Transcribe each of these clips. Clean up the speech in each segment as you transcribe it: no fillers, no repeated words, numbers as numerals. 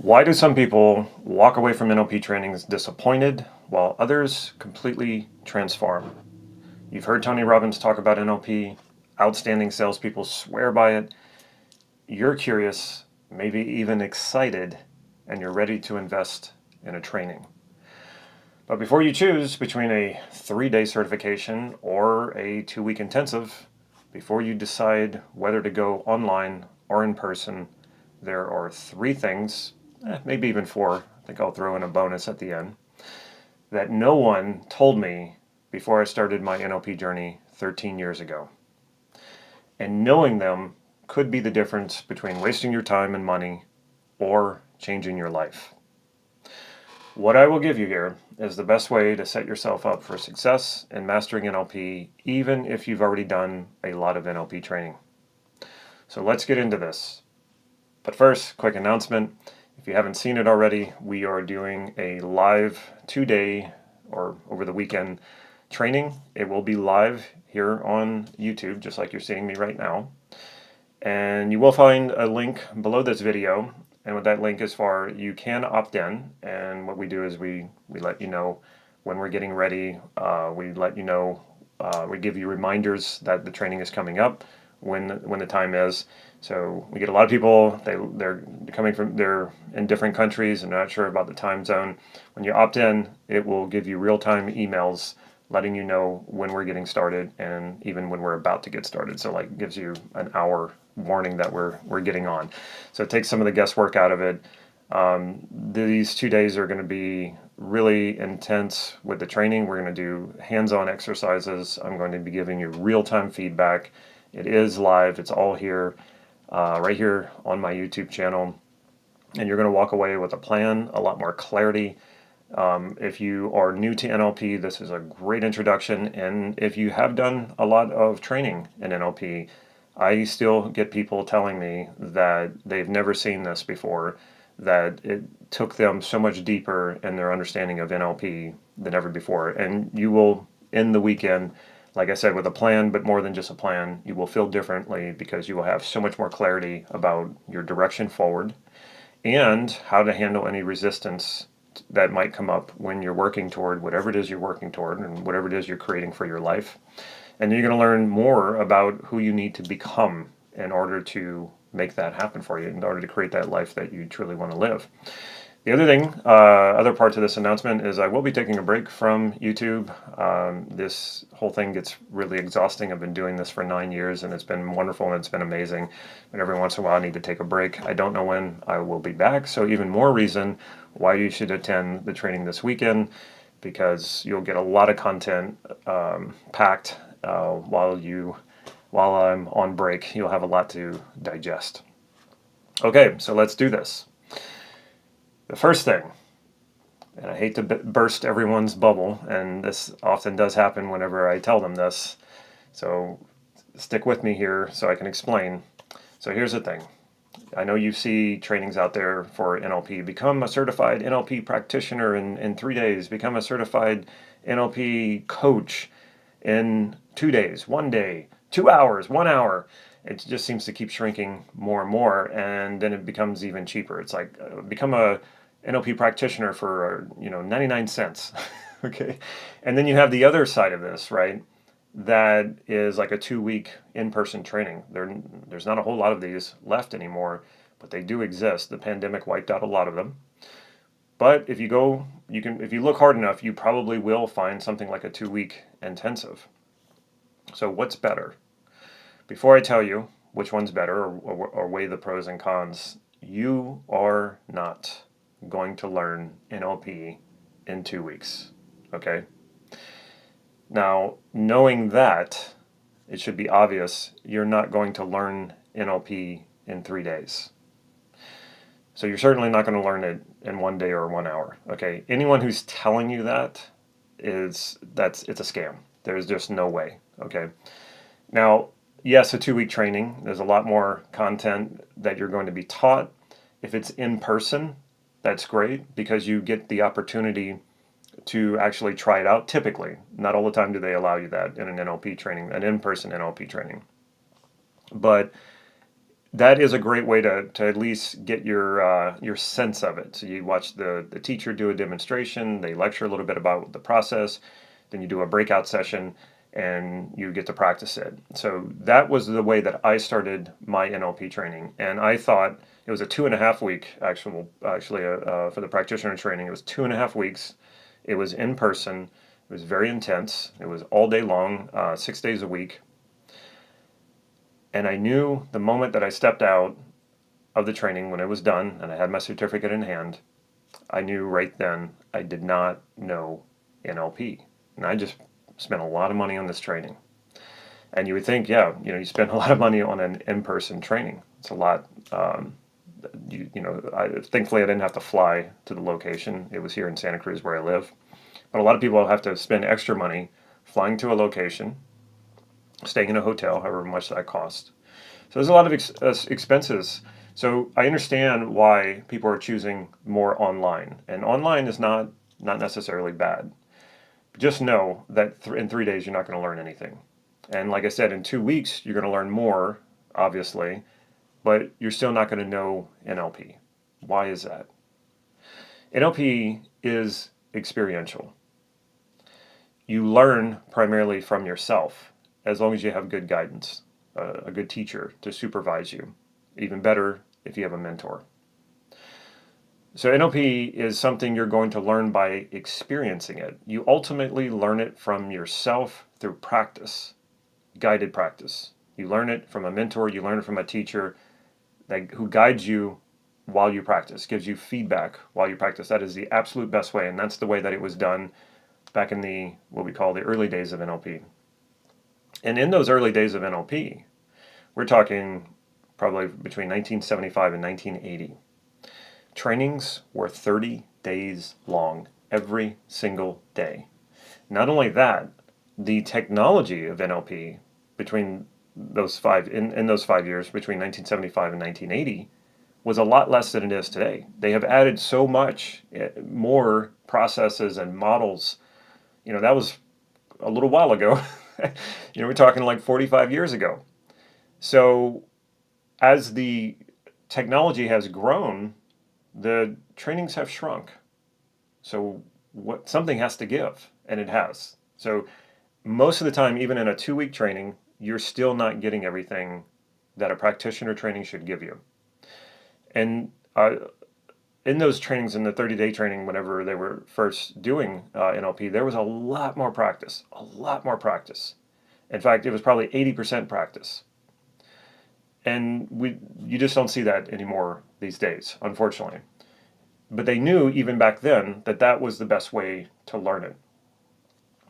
Why do some people walk away from NLP trainings disappointed while others completely transform? You've heard Tony Robbins talk about NLP. Outstanding salespeople swear by it. You're curious, maybe even excited, and you're ready to invest in a training. But before you choose between a 3-day certification or a 2-week intensive, before you decide whether to go online or in person, there are 3 things, maybe even 4, I think I'll throw in a bonus at the end, that no one told me before I started my NLP journey 13 years ago. And knowing them could be the difference between wasting your time and money or changing your life. What I will give you here is the best way to set yourself up for success in mastering NLP, even if you've already done a lot of NLP training. So let's get into this. But first, quick announcement. If you haven't seen it already, we are doing a live 2-day or over the weekend training. It will be live here on YouTube, just like you're seeing me right now. And you will find a link below this video. And with that link is you can opt in. And what we do is we let you know when we're getting ready. We let you know, we give you reminders that the training is coming up when the time is. So we get a lot of people, they're in different countries and not sure about the time zone. When you opt in, it will give you real-time emails letting you know when we're getting started and even when we're about to get started. So like gives you an hour warning that we're getting on. So it takes some of the guesswork out of it. These 2 days are going to be really intense with the training. We're going to do hands-on exercises. I'm going to be giving you real-time feedback. It is live. It's all here, right here on my YouTube channel. And you're going to walk away with a plan, a lot more clarity. If you are new to NLP, this is a great introduction. And if you have done a lot of training in NLP, I still get people telling me that they've never seen this before, that it took them so much deeper in their understanding of NLP than ever before. And you will end the weekend, like I said, with a plan, but more than just a plan. You will feel differently because you will have so much more clarity about your direction forward and how to handle any resistance that might come up when you're working toward whatever it is you're working toward and whatever it is you're creating for your life. And you're going to learn more about who you need to become in order to make that happen for you, in order to create that life that you truly want to live. The other thing, other part to this announcement is I will be taking a break from YouTube. This whole thing gets really exhausting. I've been doing this for 9 years and it's been wonderful and it's been amazing. But every once in a while I need to take a break. I don't know when I will be back. So even more reason why you should attend the training this weekend, because you'll get a lot of content packed while I'm on break. You'll have a lot to digest. Okay, so let's do this. The first thing, and I hate to burst everyone's bubble, and this often does happen whenever I tell them this, so stick with me here so I can explain. So here's the thing. I know you see trainings out there for NLP. Become a certified NLP practitioner in 3 days. Become a certified NLP coach in 2 days, 1 day, 2 hours, 1 hour. It just seems to keep shrinking more and more, and then it becomes even cheaper. It's like become a NLP practitioner for 99 cents. Okay, and then you have the other side of this, right? That is like a 2-week in-person training. There's not a whole lot of these left anymore, but they do exist. The pandemic wiped out a lot of them. But if you look hard enough, you probably will find something like a 2-week intensive. So what's better? Before I tell you which one's better or weigh the pros and cons, you are not going to learn NLP in 2 weeks, okay? Now, knowing that, it should be obvious you're not going to learn NLP in 3 days. So you're certainly not going to learn it in 1 day or 1 hour, okay? Anyone who's telling you that it's a scam. There's just no way, okay? Now, yes, a 2-week training, there's a lot more content that you're going to be taught. If it's in person, that's great because you get the opportunity to actually try it out. Typically, not all the time do they allow you that in an NLP training, an in-person NLP training. But that is a great way to at least get your sense of it. So you watch the teacher do a demonstration, they lecture a little bit about the process, then you do a breakout session, and you get to practice it. So that was the way that I started my NLP training, and I thought it was a 2.5 week for the practitioner training. It was 2.5 weeks. It was in person. It was very intense. It was all day long, 6 days a week. And I knew the moment that I stepped out of the training, when it was done and I had my certificate in hand, I knew right then I did not know NLP. And I just spent a lot of money on this training. And you would think, yeah, you spend a lot of money on an in-person training. It's a lot. Thankfully I didn't have to fly to the location. It was here in Santa Cruz where I live. But a lot of people have to spend extra money flying to a location, staying in a hotel, however much that costs. So there's a lot of expenses. So I understand why people are choosing more online. And online is not necessarily bad. Just know that in 3 days you're not going to learn anything. And like I said, in 2 weeks you're going to learn more, obviously, but you're still not going to know NLP. Why is that? NLP is experiential. You learn primarily from yourself, as long as you have good guidance, a good teacher to supervise you. Even better if you have a mentor. So NLP is something you're going to learn by experiencing it. You ultimately learn it from yourself through practice, guided practice. You learn it from a mentor, you learn it from a teacher who guides you while you practice, gives you feedback while you practice. That is the absolute best way, and that's the way that it was done back in what we call the early days of NLP. And in those early days of NLP, we're talking probably between 1975 and 1980. Trainings were 30 days long, every single day. Not only that, the technology of NLP between those in those 5 years, between 1975 and 1980, was a lot less than it is today. They have added so much more processes and models. That was a little while ago. We're talking like 45 years ago. So as the technology has grown, the trainings have shrunk. So something has to give, and it has. So most of the time, even in a 2-week training, you're still not getting everything that a practitioner training should give you. And in those trainings, in the 30-day training, whenever they were first doing NLP, there was a lot more practice, In fact, it was probably 80% practice. And you just don't see that anymore these days, unfortunately. But they knew even back then that was the best way to learn it.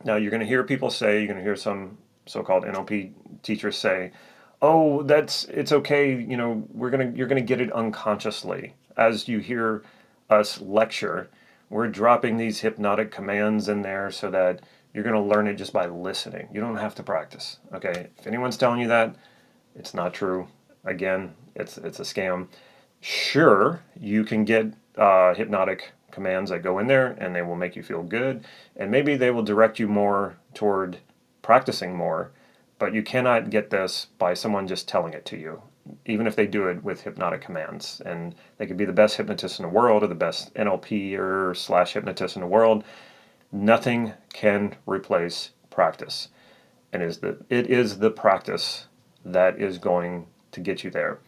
Now you're going to hear people say, you're going to hear some so-called NLP teachers say, "Oh, it's okay. You're going to get it unconsciously." As you hear us lecture, we're dropping these hypnotic commands in there so that you're going to learn it just by listening. You don't have to practice. Okay, if anyone's telling you that, it's not true. Again, it's a scam. Sure, you can get hypnotic commands that go in there and they will make you feel good, and maybe they will direct you more toward practicing more, but you cannot get this by someone just telling it to you, even if they do it with hypnotic commands. And they could be the best hypnotist in the world or the best NLP / hypnotist in the world. Nothing can replace practice. And it is the practice that is going to get you there.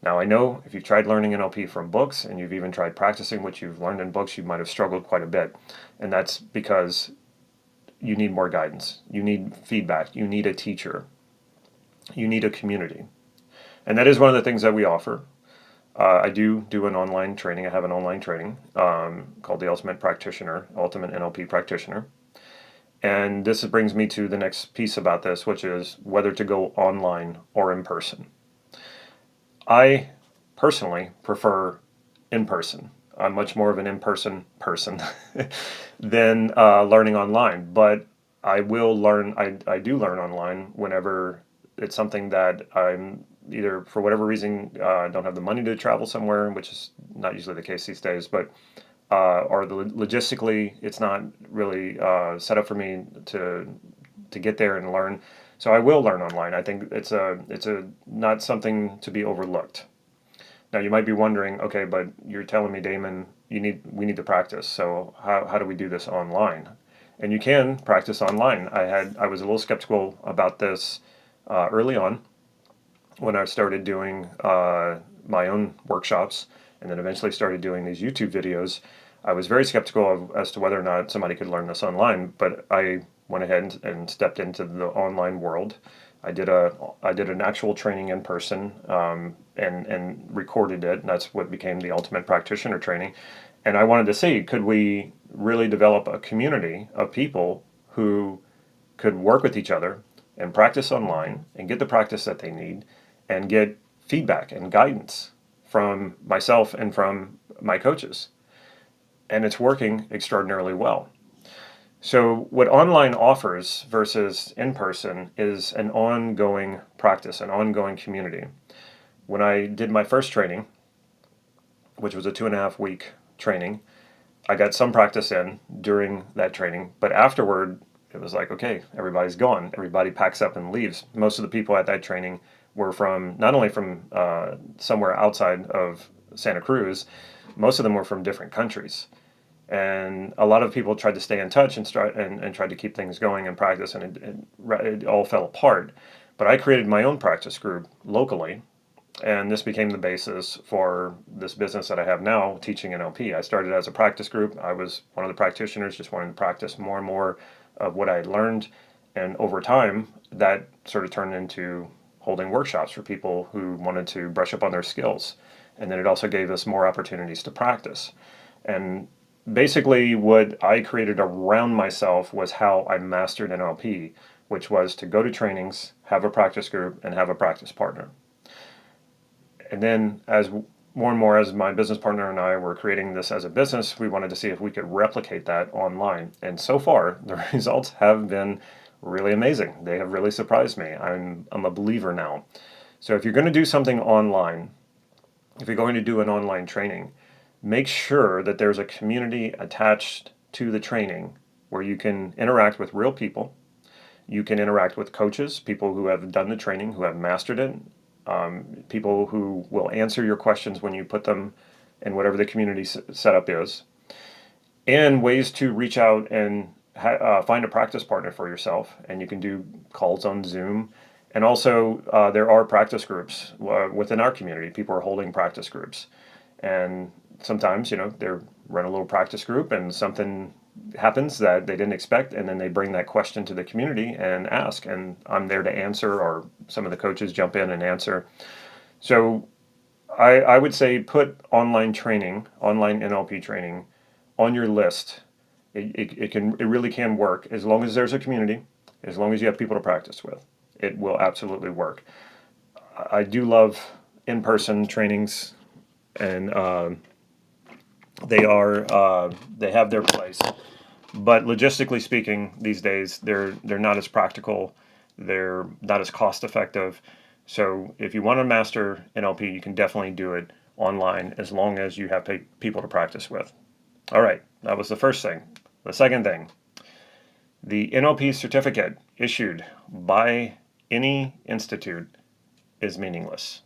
Now, I know if you've tried learning NLP from books and you've even tried practicing what you've learned in books, you might have struggled quite a bit. And that's because you need more guidance. You need feedback. You need a teacher. You need a community. And that is one of the things that we offer. I do an online training. I have an online training called the Ultimate NLP Practitioner. And this brings me to the next piece about this, which is whether to go online or in person. I personally prefer in person. I'm much more of an in-person person than learning online. But I will learn. I do learn online whenever it's something that I'm either for whatever reason don't have the money to travel somewhere, which is not usually the case these days, but or logistically it's not really set up for me to get there and learn. So I will learn online. I think it's a not something to be overlooked. Now you might be wondering, okay, but you're telling me, Damon, we need to practice. So how do we do this online? And you can practice online. I was a little skeptical about this early on when I started doing my own workshops, and then eventually started doing these YouTube videos. I was very skeptical as to whether or not somebody could learn this online, but I went ahead and stepped into the online world. I did an actual training in person, and recorded it, and that's what became the Ultimate Practitioner Training. And I wanted to see, could we really develop a community of people who could work with each other and practice online and get the practice that they need and get feedback and guidance from myself and from my coaches. And it's working extraordinarily well. So what online offers versus in person is an ongoing practice, an ongoing community. When I did my first training, which was a 2.5 week training, I got some practice in during that training, but afterward, it was like, okay, everybody's gone. Everybody packs up and leaves. Most of the people at that training were from, not only from somewhere outside of Santa Cruz, most of them were from different countries. And a lot of people tried to stay in touch and tried to keep things going and practice, and it all fell apart. But I created my own practice group locally, and this became the basis for this business that I have now, teaching NLP. I started as a practice group. I was one of the practitioners, just wanting to practice more and more of what I had learned. And over time, that sort of turned into holding workshops for people who wanted to brush up on their skills. And then it also gave us more opportunities to practice. And basically, what I created around myself was how I mastered NLP, which was to go to trainings, have a practice group, and have a practice partner. And then as more and more as my business partner and I were creating this as a business, we wanted to see if we could replicate that online. And so far, the results have been really amazing. They have really surprised me. I'm a believer now. So if you're going to do something online, if you're going to do an online training, make sure that there's a community attached to the training where you can interact with real people. You can interact with coaches, people who have done the training, who have mastered it, people who will answer your questions when you put them in whatever the community setup is, and ways to reach out and find a practice partner for yourself. And you can do calls on Zoom. And also, there are practice groups within our community. People are holding practice groups. And sometimes, they run a little practice group and something happens that they didn't expect, and then they bring that question to the community and ask, and I'm there to answer, or some of the coaches jump in and answer. So I would say put online training, online NLP training on your list. It really can work as long as there's a community, as long as you have people to practice with. It will absolutely work. I do love in-person trainings, and they have their place. But logistically speaking, these days they're not as practical, they're not as cost effective. So if you want to master NLP, you can definitely do it online as long as you have people to practice with. All right, that was the first thing. The second thing, the NLP certificate issued by any institute is meaningless.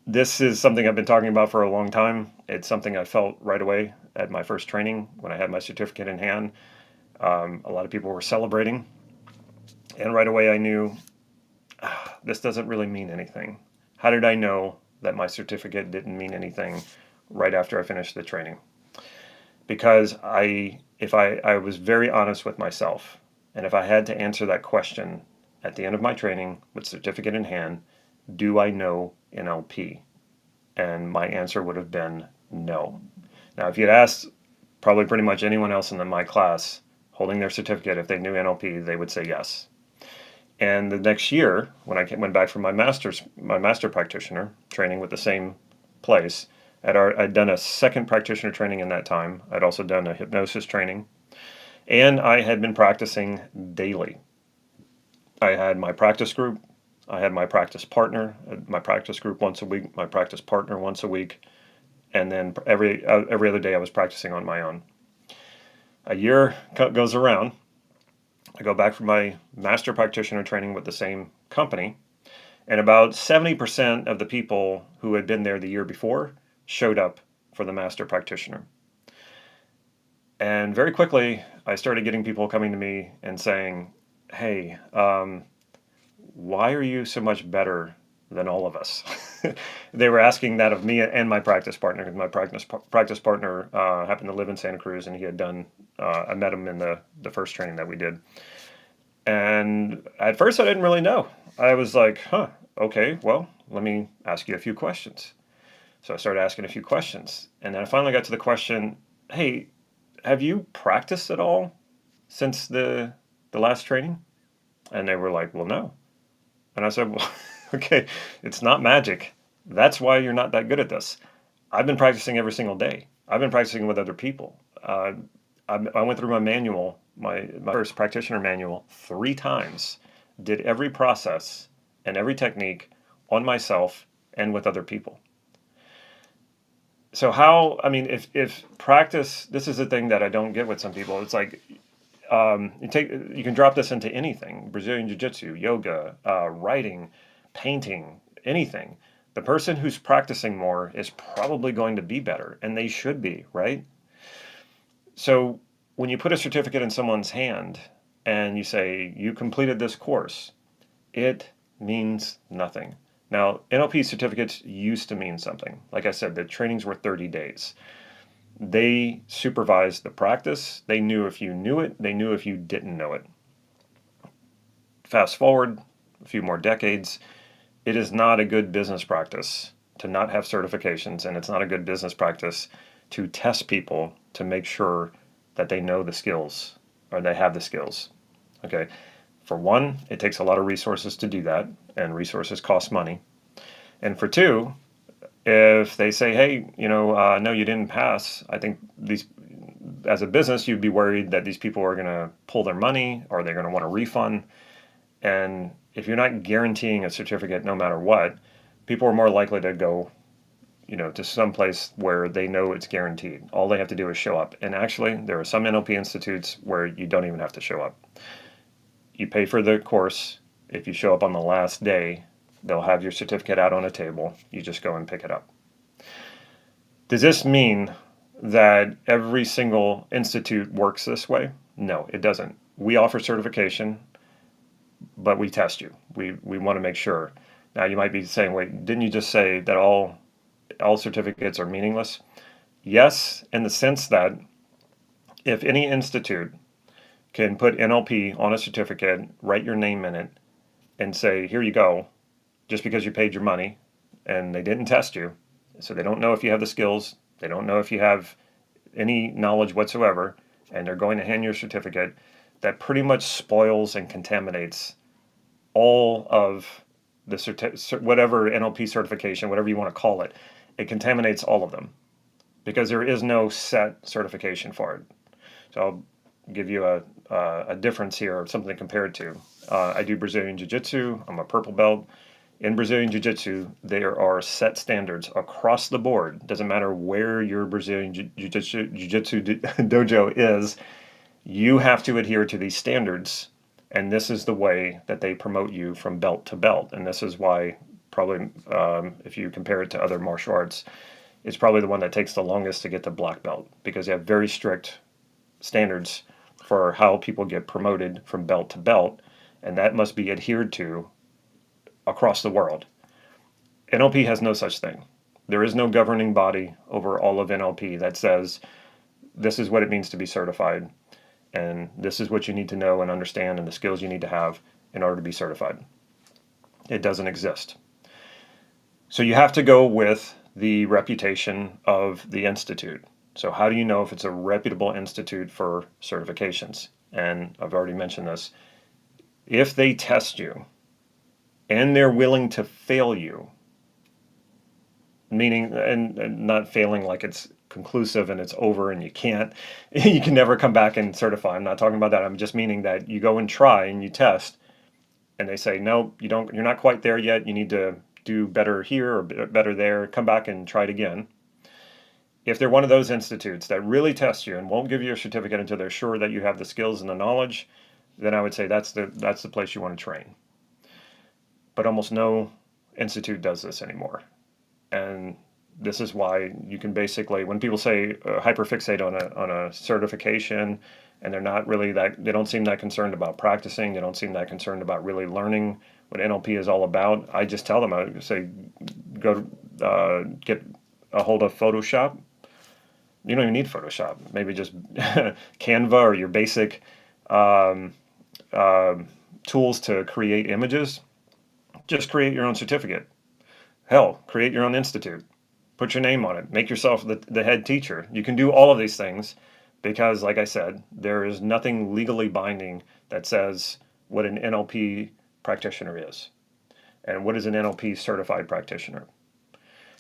This is something I've been talking about for a long time. It's something I felt right away at my first training when I had my certificate in hand. A lot of people were celebrating, and right away I knew this doesn't really mean anything. How did I know that my certificate didn't mean anything right after I finished the training? Because I was very honest with myself, and if I had to answer that question at the end of my training with certificate in hand, do I know NLP? And my answer would have been no. Now, if you'd asked probably pretty much anyone else in my class holding their certificate if they knew NLP, they would say yes. And the next year, when I went back for my master practitioner training with the same place, I'd done a second practitioner training in that time. I'd also done a hypnosis training, and I had been practicing daily. I had my practice group, I had my practice partner, my practice group once a week, my practice partner once a week, and then every other day I was practicing on my own. A year goes around, I go back for my master practitioner training with the same company, and about 70% of the people who had been there the year before showed up for the master practitioner. And very quickly, I started getting people coming to me and saying, hey, why are you so much better than all of us? They were asking that of me and my practice partner, because my practice partner happened to live in Santa Cruz, and he had done, I met him in the first training that we did. And at first I didn't really know. I was like, okay, well, let me ask you a few questions. So I started asking a few questions. And then I finally got to the question, hey, have you practiced at all since the last training? And they were like, well, no. And I said, well, okay, it's not magic. That's why you're not that good at this. I've been practicing every single day. I've been practicing with other people. I went through my manual, my first practitioner manual, 3 times, did every process and every technique on myself and with other people. So if practice, this is the thing that I don't get with some people. It's like, you can drop this into anything: Brazilian Jiu-Jitsu, yoga, writing, painting, anything. The person who's practicing more is probably going to be better, and they should be, right? So when you put a certificate in someone's hand and you say, you completed this course, it means nothing. Now, NLP certificates used to mean something. Like I said, the trainings were 30 days. They supervised the practice. They knew if you knew it. They knew if you didn't know it. Fast forward a few more decades, it is not a good business practice to not have certifications, and it's not a good business practice to test people to make sure that they know the skills or they have the skills. Okay. For one, it takes a lot of resources to do that, and resources cost money. And for two, if they say, hey, no, you didn't pass, I think as a business, you'd be worried that these people are going to pull their money or they're going to want a refund. And if you're not guaranteeing a certificate no matter what, people are more likely to go, to some place where they know it's guaranteed. All they have to do is show up. And actually, there are some NLP institutes where you don't even have to show up. You pay for the course. If you show up on the last day, they'll have your certificate out on a table. You just go and pick it up. Does this mean that every single institute works this way? No, it doesn't. We offer certification, but we test you. We want to make sure. Now, you might be saying, wait, didn't you just say that all certificates are meaningless? Yes, in the sense that if any institute can put NLP on a certificate, write your name in it, and say, here you go, just because you paid your money, and they didn't test you, so they don't know if you have the skills, they don't know if you have any knowledge whatsoever, and they're going to hand you a certificate, that pretty much spoils and contaminates all of the whatever NLP certification, whatever you want to call it. It contaminates all of them because there is no set certification for it. So I'll give you a difference here, something compared to. I do Brazilian Jiu-Jitsu. I'm a purple belt. In Brazilian Jiu-Jitsu, there are set standards across the board. Doesn't matter where your Brazilian Jiu-Jitsu dojo is, you have to adhere to these standards, and this is the way that they promote you from belt to belt. And this is why probably, if you compare it to other martial arts, it's probably the one that takes the longest to get to black belt, because they have very strict standards for how people get promoted from belt to belt, and that must be adhered to across the world. NLP has no such thing. There is no governing body over all of NLP that says this is what it means to be certified, and this is what you need to know and understand, and the skills you need to have in order to be certified. It doesn't exist. So you have to go with the reputation of the institute. So how do you know if it's a reputable institute for certifications? And I've already mentioned this. If they test you and they're willing to fail you, meaning, and not failing like it's conclusive and it's over and you can never come back and certify. I'm not talking about that. I'm just meaning that you go and try and you test, and they say, no, you're not quite there yet. You need to do better here or better there. Come back and try it again. If they're one of those institutes that really test you and won't give you a certificate until they're sure that you have the skills and the knowledge, then I would say that's the place you want to train. But almost no institute does this anymore. And this is why you can basically, when people say hyperfixate on a certification, and they're not really they don't seem that concerned about practicing, they don't seem that concerned about really learning what NLP is all about. I just tell them, I say, go get a hold of Photoshop. You don't even need Photoshop. Maybe just Canva or your basic um, tools to create images. Just create your own certificate. Hell, create your own institute. Put your name on it. Make yourself the head teacher. You can do all of these things because, like I said, there is nothing legally binding that says what an NLP practitioner is and what is an NLP certified practitioner.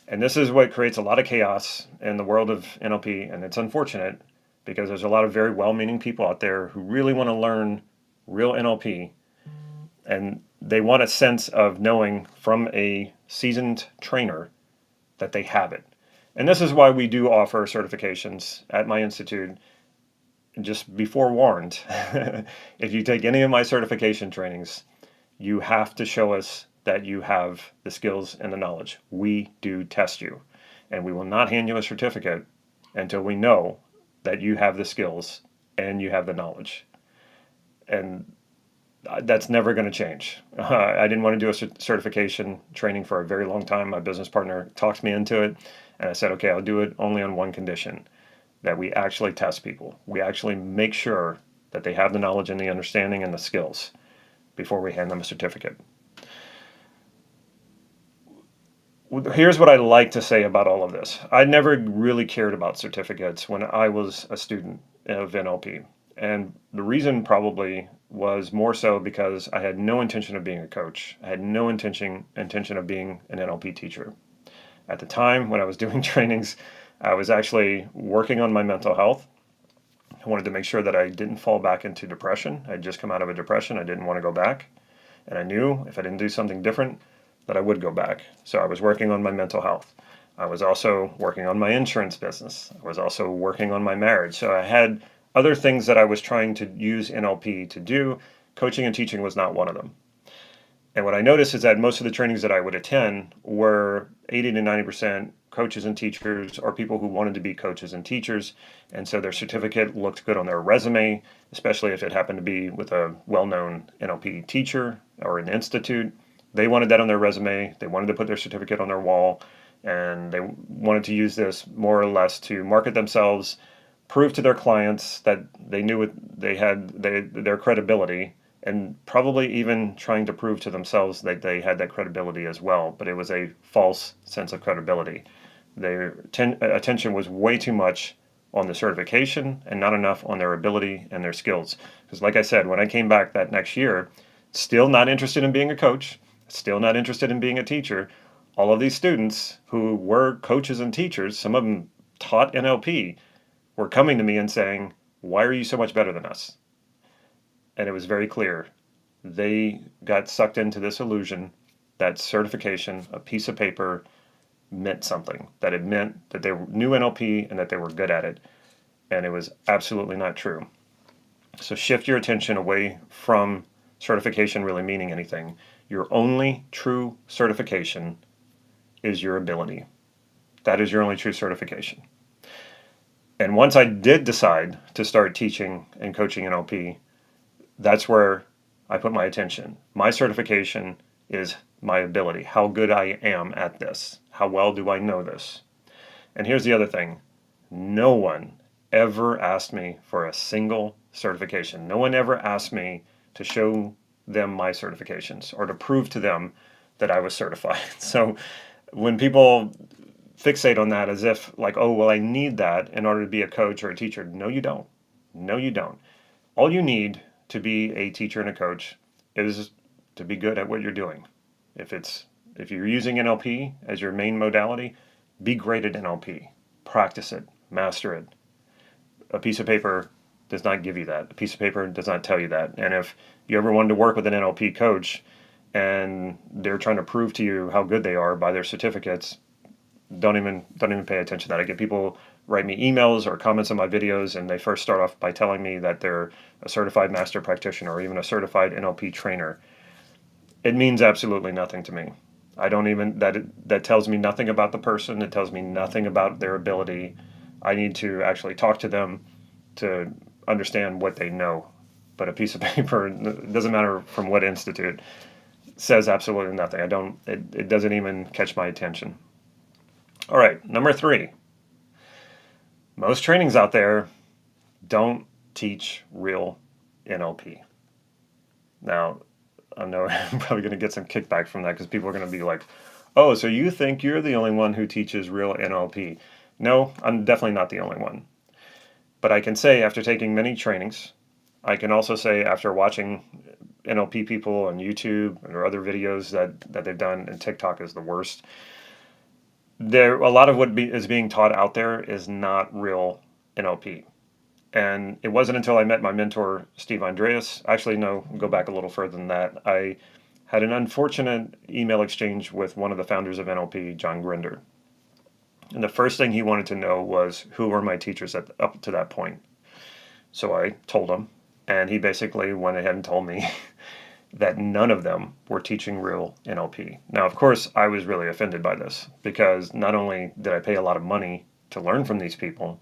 And this is what creates a lot of chaos in the world of NLP, and it's unfortunate because there's a lot of very well-meaning people out there who really want to learn real NLP, and they want a sense of knowing from a seasoned trainer that they have it. And this is why we do offer certifications at my institute. Just be forewarned, if you take any of my certification trainings, you have to show us that you have the skills and the knowledge. We do test you, and we will not hand you a certificate until we know that you have the skills and you have the knowledge. And that's never going to change. I didn't want to do a certification training for a very long time. My business partner talked me into it, and I said, okay, I'll do it only on one condition, that we actually test people. We actually make sure that they have the knowledge and the understanding and the skills before we hand them a certificate. Here's what I like to say about all of this. I never really cared about certificates when I was a student of NLP. And the reason probably was more so because I had no intention of being a coach. I had no intention of being an NLP teacher. At the time when I was doing trainings, I was actually working on my mental health. I wanted to make sure that I didn't fall back into depression. I'd just come out of a depression. I didn't want to go back. And I knew if I didn't do something different, that I would go back. So I was working on my mental health. I was also working on my insurance business. I was also working on my marriage. So I had other things that I was trying to use NLP to do. Coaching and teaching was not one of them. And what I noticed is that most of the trainings that I would attend were 80 to 90% coaches and teachers, or people who wanted to be coaches and teachers. And so their certificate looked good on their resume, especially if it happened to be with a well-known NLP teacher or an institute. They wanted that on their resume. They wanted to put their certificate on their wall, and they wanted to use this more or less to market themselves, prove to their clients that they knew they had their credibility, and probably even trying to prove to themselves that they had that credibility as well. But it was a false sense of credibility. Their attention was way too much on the certification and not enough on their ability and their skills. Because like I said, when I came back that next year, still not interested in being a coach, still not interested in being a teacher, all of these students who were coaches and teachers, some of them taught NLP, were coming to me and saying, why are you so much better than us? And it was very clear. They got sucked into this illusion that certification, a piece of paper, meant something, that it meant that they knew NLP and that they were good at it. And it was absolutely not true. So shift your attention away from certification really meaning anything. Your only true certification is your ability. That is your only true certification. And once I did decide to start teaching and coaching NLP, that's where I put my attention. My certification is my ability, how good I am at this. How well do I know this? And here's the other thing. No one ever asked me for a single certification. No one ever asked me to show them my certifications or to prove to them that I was certified. So when people fixate on that as if like, oh, well, I need that in order to be a coach or a teacher. No, you don't. No, you don't. All you need to be a teacher and a coach is to be good at what you're doing. If you're using NLP as your main modality, be great at NLP. Practice it. Master it. A piece of paper does not give you that. A piece of paper does not tell you that. And if you ever wanted to work with an NLP coach and they're trying to prove to you how good they are by their certificates, don't even pay attention to that. I get people write me emails or comments on my videos, and they first start off by telling me that they're a certified master practitioner or even a certified NLP trainer, it means absolutely nothing to me. I don't even, that tells me nothing about the person. It tells me nothing about their ability. I need to actually talk to them to understand what they know. But a piece of paper, it doesn't matter from what institute, says absolutely nothing. It doesn't even catch my attention. All right, number 3. Most trainings out there don't teach real NLP. Now, I know I'm probably going to get some kickback from that because people are going to be like, oh, so you think you're the only one who teaches real NLP? No, I'm definitely not the only one. But I can say after taking many trainings, I can also say after watching NLP people on YouTube or other videos that they've done, and TikTok is the worst, a lot of what is being taught out there is not real NLP. And it wasn't until I met my mentor, Steve Andreas. Actually, no, go back a little further than that. I had an unfortunate email exchange with one of the founders of NLP, John Grinder. And the first thing he wanted to know was who were my teachers up to that point. So I told him, and he basically went ahead and told me that none of them were teaching real NLP. Now, of course, I was really offended by this because not only did I pay a lot of money to learn from these people,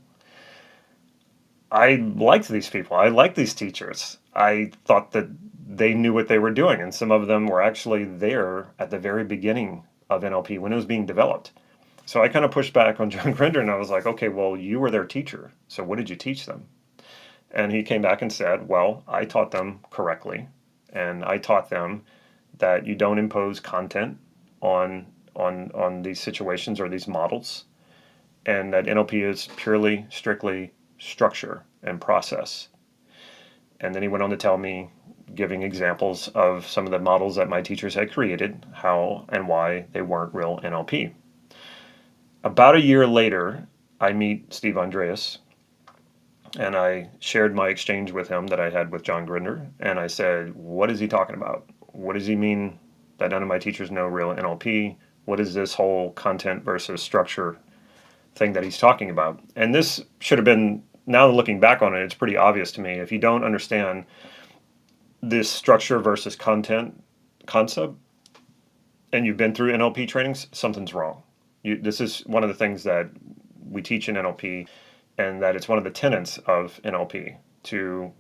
I liked these people. I liked these teachers. I thought that they knew what they were doing, and some of them were actually there at the very beginning of NLP when it was being developed. So I kind of pushed back on John Grinder, and I was like, okay, well, you were their teacher, so what did you teach them? And he came back and said, well, I taught them correctly, and I taught them that you don't impose content on these situations or these models, and that NLP is purely, strictly structure and process. And then he went on to tell me, giving examples of some of the models that my teachers had created, how and why they weren't real NLP. About a year later, I meet Steve Andreas, and I shared my exchange with him that I had with John Grinder, and I said, what is he talking about? What does he mean that none of my teachers know real NLP? What is this whole content versus structure thing that he's talking about? And this should have been, now looking back on it, it's pretty obvious to me. If you don't understand this structure versus content concept and you've been through NLP trainings, something's wrong. This is one of the things that we teach in NLP, and that it's one of the tenets of NLP to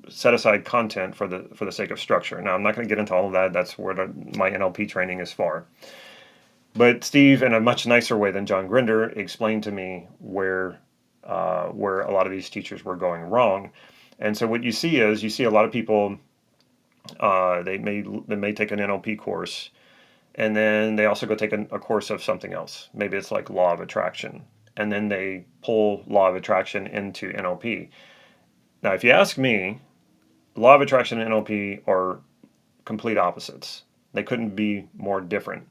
set aside content for the sake of structure. Now, I'm not going to get into all of that. That's where my NLP training is for. But Steve, in a much nicer way than John Grinder, explained to me where a lot of these teachers were going wrong. And so what you see a lot of people, they may take an NLP course, and then they also go take a course of something else. Maybe it's like law of attraction, and then they pull law of attraction into NLP. Now, if you ask me, law of attraction and NLP are complete opposites. They couldn't be more different.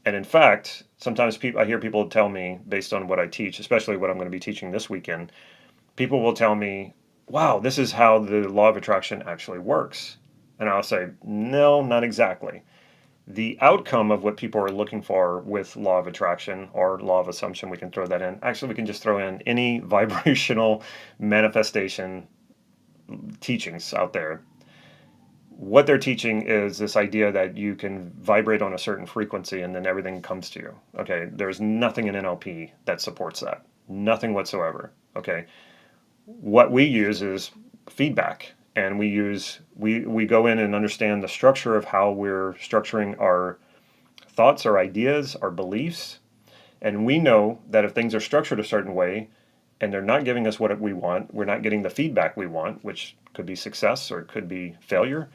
And in fact, sometimes I hear people tell me, based on what I teach, especially what I'm going to be teaching this weekend, people will tell me, wow, this is how the law of attraction actually works. And I'll say, no, not exactly. The outcome of what people are looking for with law of attraction or law of assumption, we can throw that in. Actually, we can just throw in any vibrational manifestation teachings out there. What they're teaching is this idea that you can vibrate on a certain frequency and then everything comes to you. Okay, there's nothing in NLP that supports that. Nothing whatsoever. Okay, what we use is feedback, and we go in and understand the structure of how we're structuring our thoughts, our ideas, our beliefs, and we know that if things are structured a certain way and they're not giving us what we want, we're not getting the feedback we want, which could be success or it could be failure,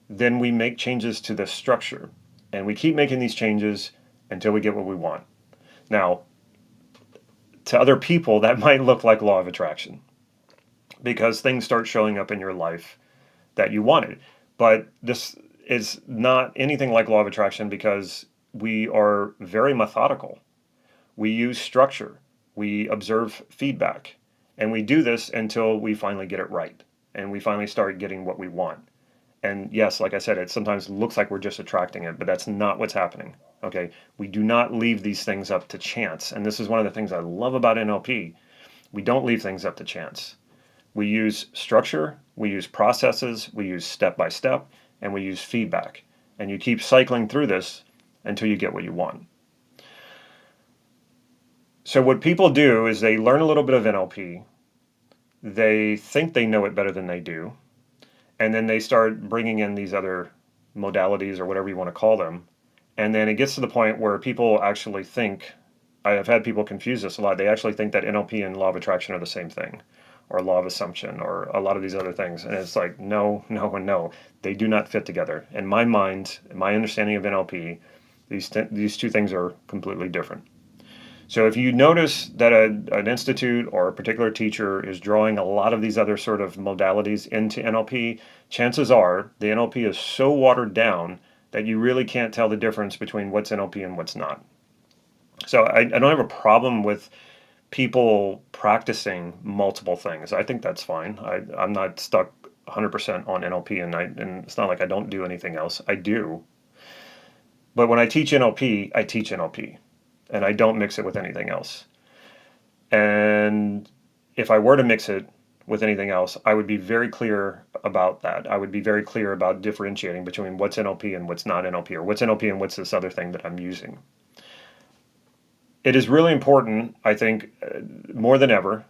then we make changes to the structure, and we keep making these changes until we get what we want. Now, to other people, that might look like law of attraction, because things start showing up in your life that you wanted. But this is not anything like law of attraction, because we are very methodical. We use structure. We observe feedback. And we do this until we finally get it right. And we finally start getting what we want. And yes, like I said, it sometimes looks like we're just attracting it, but that's not what's happening. Okay? We do not leave these things up to chance. And this is one of the things I love about NLP. We don't leave things up to chance. We use structure, we use processes, we use step by step, and we use feedback. And you keep cycling through this until you get what you want. So what people do is they learn a little bit of NLP, they think they know it better than they do, and then they start bringing in these other modalities or whatever you want to call them. And then it gets to the point where people actually think, I have had people confuse this a lot, they actually think that NLP and law of attraction are the same thing, or law of assumption, or a lot of these other things. And it's like, no, no, and no. They do not fit together. In my mind, in my understanding of NLP, these two things are completely different. So if you notice that an institute or a particular teacher is drawing a lot of these other sort of modalities into NLP, chances are the NLP is so watered down that you really can't tell the difference between what's NLP and what's not. So I don't have a problem with people practicing multiple things. I think that's fine. I'm not stuck 100% on NLP, and it's not like I don't do anything else. I do. But when I teach NLP, I teach NLP. And I don't mix it with anything else. And if I were to mix it with anything else, I would be very clear about that. I would be very clear about differentiating between what's NLP and what's not NLP, or what's NLP and what's this other thing that I'm using. It is really important, I think, more than ever,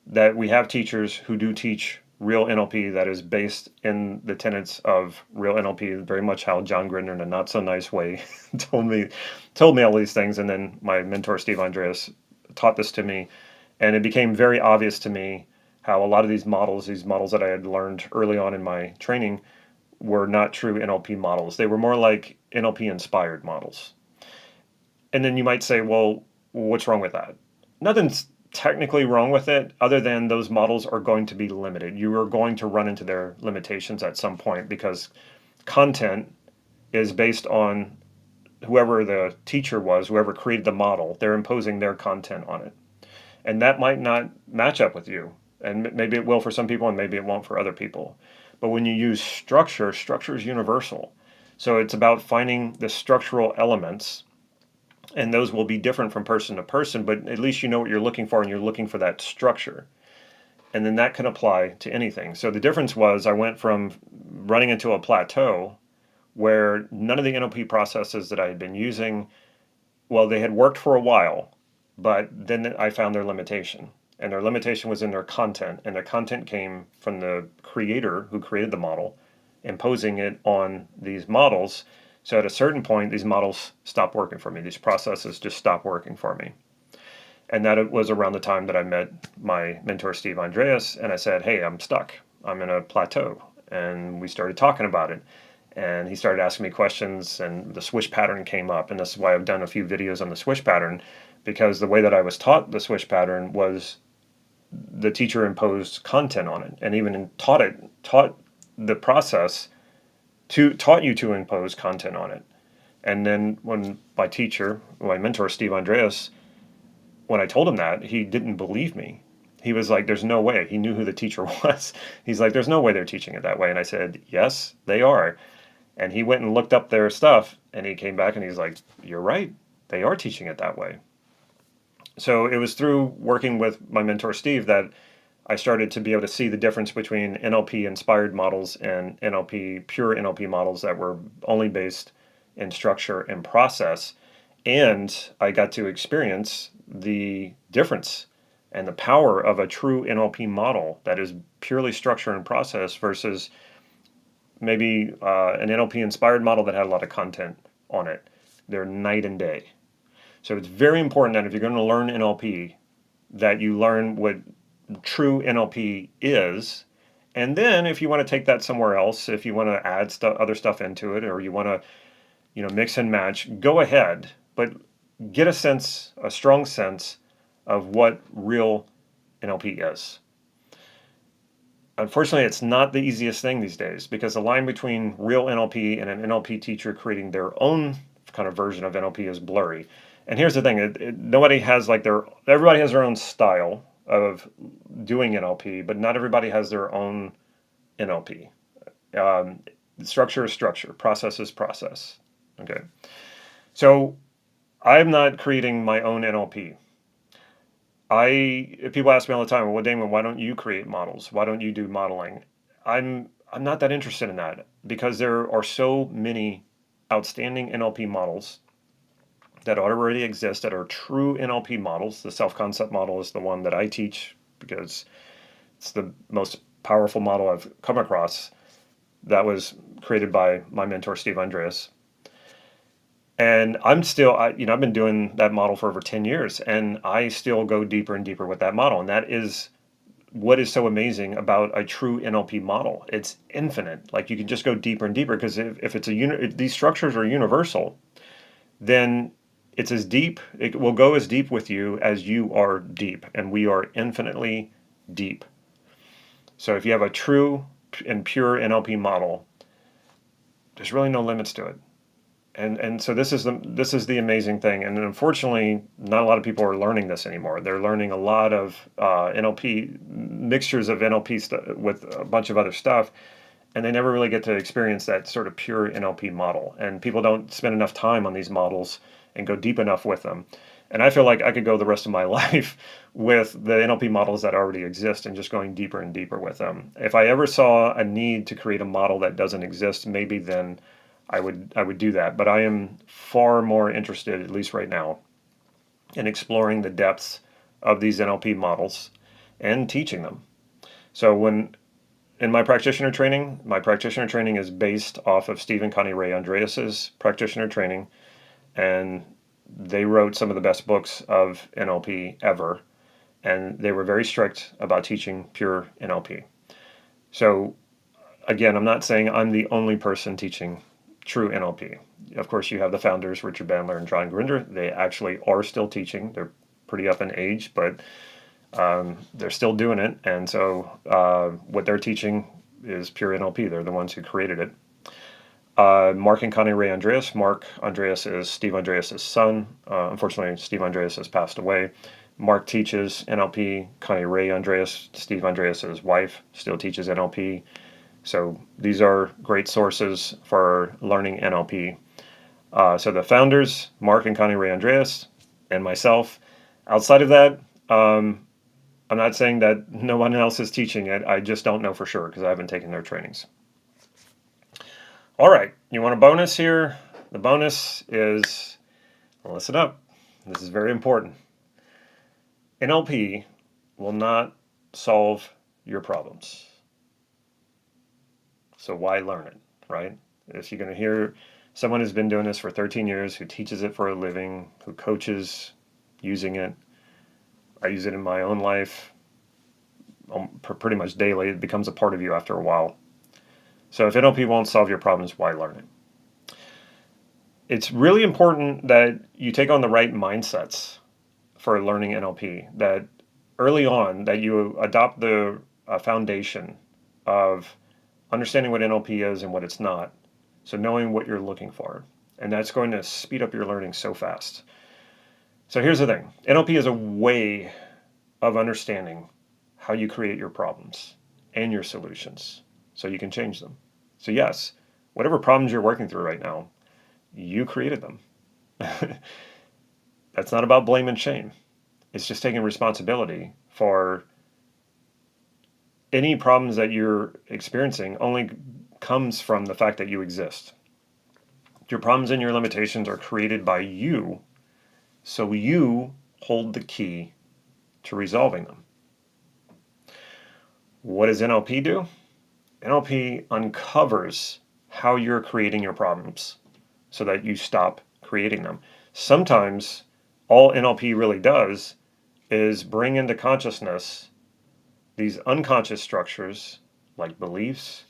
that we have teachers who do teach real NLP that is based in the tenets of real NLP, very much how John Grinder, in a not so nice way, told me all these things. And then my mentor, Steve Andreas, taught this to me. And it became very obvious to me how a lot of these models that I had learned early on in my training, were not true NLP models. They were more like NLP inspired models. And then you might say, well, what's wrong with that? Nothing's technically wrong with it, other than those models are going to be limited. You are going to run into their limitations at some point, because content is based on whoever the teacher was, whoever created the model. They're imposing their content on it. And that might not match up with you. And maybe it will for some people, and maybe it won't for other people. But when you use structure, structure is universal. So it's about finding the structural elements, and those will be different from person to person, but at least you know what you're looking for, and you're looking for that structure. And then that can apply to anything. So the difference was, I went from running into a plateau where none of the NLP processes that I had been using, well, they had worked for a while, but then I found their limitation. And their limitation was in their content. And their content came from the creator who created the model, imposing it on these models. So at a certain point, these models stopped working for me. These processes just stopped working for me. And that was around the time that I met my mentor, Steve Andreas, and I said, hey, I'm stuck. I'm in a plateau. And we started talking about it. And he started asking me questions, and the swish pattern came up. And this is why I've done a few videos on the swish pattern, because the way that I was taught the swish pattern was the teacher imposed content on it, and even taught the process taught you to impose content on it. And then when my mentor, Steve Andreas, when I told him that, he didn't believe me. He was like, there's no way. He knew who the teacher was. He's like, there's no way they're teaching it that way. And I said, yes, they are. And he went and looked up their stuff, and he came back and he's like, you're right. They are teaching it that way. So it was through working with my mentor, Steve, that I started to be able to see the difference between NLP inspired models and pure NLP models that were only based in structure and process. And I got to experience the difference and the power of a true NLP model that is purely structure and process versus maybe an NLP inspired model that had a lot of content on it. They're night and day. So it's very important that if you're going to learn NLP, that you learn what true NLP is. And then if you want to take that somewhere else, if you want to add other stuff into it, or you want to mix and match, go ahead. But get a strong sense of what real NLP is. Unfortunately, it's not the easiest thing these days, because the line between real NLP and an NLP teacher creating their own kind of version of NLP is blurry. And here's the thing, everybody has their own style of doing NLP, but not everybody has their own NLP. Structure is structure, process is process. Okay. So I'm not creating my own NLP. People ask me all the time, well, Damon, why don't you create models? Why don't you do modeling? I'm not that interested in that because there are so many outstanding NLP models that already exist that are true NLP models. The self-concept model is the one that I teach because it's the most powerful model I've come across that was created by my mentor, Steve Andreas. And I've been doing that model for over 10 years, and I still go deeper and deeper with that model. And that is what is so amazing about a true NLP model. It's infinite. Like you can just go deeper and deeper because if it's a unit, if these structures are universal, then it's as deep, it will go as deep with you as you are deep. And we are infinitely deep. So if you have a true and pure NLP model, there's really no limits to it. And so this is the amazing thing. And unfortunately, not a lot of people are learning this anymore. They're learning a lot of NLP mixtures of NLP with a bunch of other stuff, and they never really get to experience that sort of pure NLP model. And people don't spend enough time on these models and go deep enough with them. And I feel like I could go the rest of my life with the NLP models that already exist and just going deeper and deeper with them. If I ever saw a need to create a model that doesn't exist, maybe then I would do that. But I am far more interested, at least right now, in exploring the depths of these NLP models and teaching them. So when in my practitioner training is based off of Steve and Connie Ray Andreas's practitioner training, and they wrote some of the best books of NLP ever, and they were very strict about teaching pure NLP. So again, I'm not saying I'm the only person teaching true NLP. Of course, you have the founders, Richard Bandler and John Grinder. They actually are still teaching. They're pretty up in age, but they're still doing it. And so what they're teaching is pure NLP. They're the ones who created it. Mark and Connie Ray Andreas. Mark Andreas is Steve Andreas' son. Unfortunately, Steve Andreas has passed away. Mark teaches NLP. Connie Ray Andreas, Steve Andreas' wife, still teaches NLP. So these are great sources for learning NLP. So the founders, Mark and Connie Ray Andreas, and myself. Outside of that, I'm not saying that no one else is teaching it. I just don't know for sure because I haven't taken their trainings. All right, you want a bonus here? The bonus is, listen up. This is very important. NLP will not solve your problems. So why learn it, right? If you're going to hear someone who's been doing this for 13 years, who teaches it for a living, who coaches using it, I use it in my own life pretty much daily. It becomes a part of you after a while. So if NLP won't solve your problems, why learn it? It's really important that you take on the right mindsets for learning NLP, that early on that you adopt the foundation of understanding what NLP is and what it's not. So knowing what you're looking for. And that's going to speed up your learning so fast. So here's the thing. NLP is a way of understanding how you create your problems and your solutions so you can change them. So yes, whatever problems you're working through right now, you created them. That's not about blame and shame. It's just taking responsibility for any problems that you're experiencing only comes from the fact that you exist. Your problems and your limitations are created by you, so you hold the key to resolving them. What does NLP do? NLP uncovers how you're creating your problems so that you stop creating them. Sometimes all NLP really does is bring into consciousness these unconscious structures like beliefs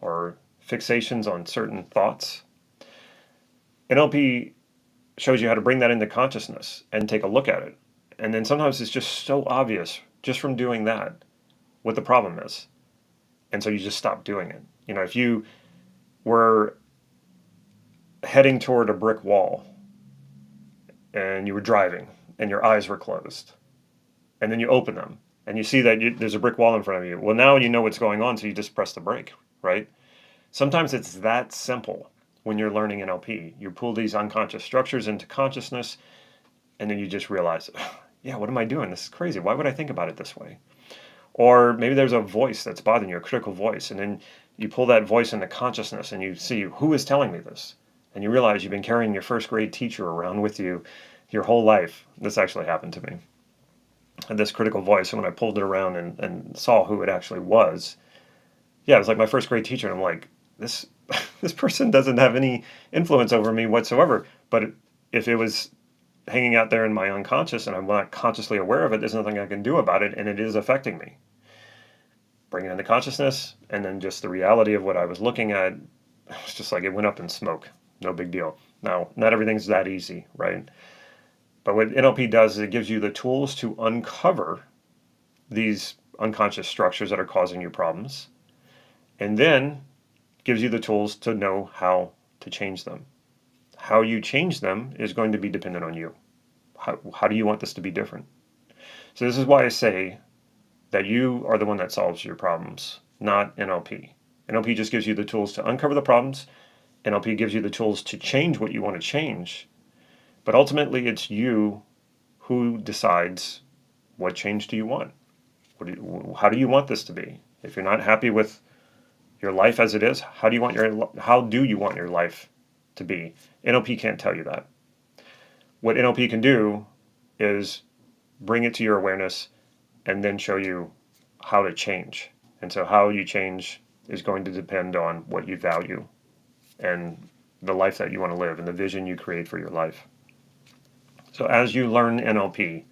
or fixations on certain thoughts. NLP shows you how to bring that into consciousness and take a look at it. And then sometimes it's just so obvious just from doing that what the problem is. And so you just stop doing it. You know, if you were heading toward a brick wall and you were driving and your eyes were closed and then you open them and you see that there's a brick wall in front of you. Well, now you know what's going on, so you just press the brake, right? Sometimes it's that simple when you're learning NLP. You pull these unconscious structures into consciousness, and then you just realize yeah, what am I doing? This is crazy. Why would I think about it this way? Or maybe there's a voice that's bothering you, a critical voice, and then you pull that voice into consciousness and you see, who is telling me this? And you realize you've been carrying your first grade teacher around with you your whole life. This actually happened to me. And this critical voice, and when I pulled it around and saw who it actually was, yeah, it was like my first grade teacher. And I'm like, this this person doesn't have any influence over me whatsoever. But if it was hanging out there in my unconscious and I'm not consciously aware of it, there's nothing I can do about it, and it is affecting me. Bring it into consciousness, and then just the reality of what I was looking at, it was just like it went up in smoke. No big deal. Now, not everything's that easy, right? But what NLP does is it gives you the tools to uncover these unconscious structures that are causing you problems, and then gives you the tools to know how to change them. How you change them is going to be dependent on you. How do you want this to be different? So this is why I say that you are the one that solves your problems, not NLP. NLP just gives you the tools to uncover the problems. NLP gives you the tools to change what you want to change. But ultimately, it's you who decides what change do you want. How do you want this to be? If you're not happy with your life as it is, how do you want your life to be? NLP can't tell you that. What NLP can do is bring it to your awareness and then show you how to change. And so how you change is going to depend on what you value and the life that you want to live and the vision you create for your life. So as you learn NLP,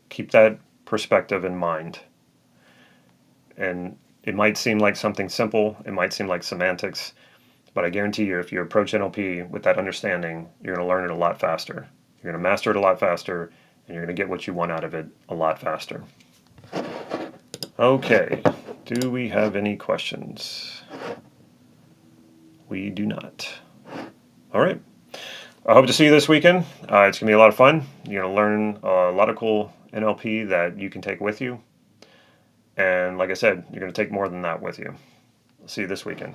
keep that perspective in mind. And it might seem like something simple, it might seem like semantics, but I guarantee you, if you approach NLP with that understanding, you're going to learn it a lot faster. You're going to master it a lot faster, and you're going to get what you want out of it a lot faster. Okay, do we have any questions? We do not. All right. I hope to see you this weekend. It's going to be a lot of fun. You're going to learn a lot of cool NLP that you can take with you. And like I said, you're going to take more than that with you. See you this weekend.